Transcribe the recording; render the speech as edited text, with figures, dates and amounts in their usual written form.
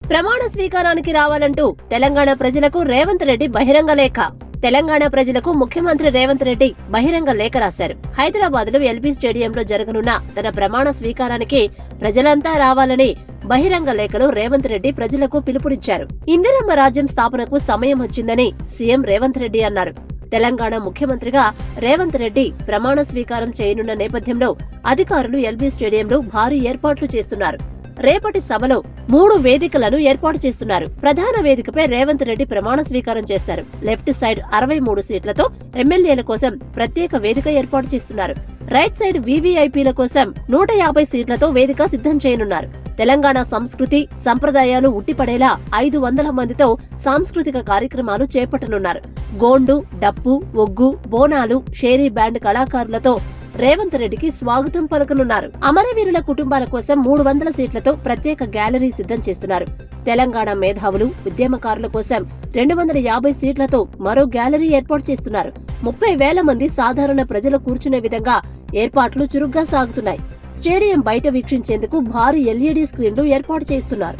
ప్రమాణ స్వీకారానికి రావాలంటూ తెలంగాణ ప్రజలకు రేవంత్ రెడ్డి బహిరంగ లేఖ. తెలంగాణ ప్రజలకు ముఖ్యమంత్రి రేవంత్ రెడ్డి బహిరంగ లేఖ రాశారు. హైదరాబాద్ లో ఎల్బీ స్టేడియంలో జరగనున్న తన ప్రమాణ స్వీకారానికి ప్రజలంతా రావాలని బహిరంగ లేఖలో రేవంత్ రెడ్డి ప్రజలకు పిలుపునిచ్చారు. ఇందిరమ్మ రాజ్యం స్థాపనకు సమయం వచ్చిందని సీఎం రేవంత్ రెడ్డి అన్నారు. తెలంగాణ ముఖ్యమంత్రిగా రేవంత్ రెడ్డి ప్రమాణ స్వీకారం చేయనున్న నేపథ్యంలో అధికారులు ఎల్బీ స్టేడియంలో భారీ ఏర్పాట్లు చేస్తున్నారు. రేపటి సభలో 3 వేదికలను ఏర్పాటు చేస్తున్నారు. ప్రధాన వేదికపై రేవంత్ రెడ్డి ప్రమాణ స్వీకారం చేస్తారు. లెఫ్ట్ సైడ్ 63 సీట్లతో ఎమ్మెల్యేల కోసం ప్రత్యేక వేదిక ఏర్పాటు చేస్తున్నారు. రైట్ సైడ్ వీవీఐపీల కోసం 150 సీట్లతో వేదిక సిద్ధం చేయనున్నారు. తెలంగాణ సంస్కృతి సంప్రదాయాలు ఉట్టిపడేలా 500 మందితో సాంస్కృతిక కార్యక్రమాలు చేపట్టనున్నారు. గోండు, డప్పు, ఒగ్గు, బోనాలు, షేరీ బ్యాండ్ కళాకారులతో రేవంత్ రెడ్డికి స్వాగతం పలకనున్నారు. అమరవీరుల కుటుంబాల కోసం 300 సీట్లతో ప్రత్యేక గ్యాలరీ సిద్ధం చేస్తున్నారు. తెలంగాణ మేధావులు, ఉద్యమకారుల కోసం 250 సీట్లతో మరో గ్యాలరీ ఏర్పాటు చేస్తున్నారు. 30,000 మంది సాధారణ ప్రజలు కూర్చునే విధంగా ఏర్పాట్లు చురుగ్గా సాగుతున్నాయి. స్టేడియం బయట వీక్షించేందుకు భారీ ఎల్ఈడీ స్క్రీన్లు ఏర్పాటు చేస్తున్నారు.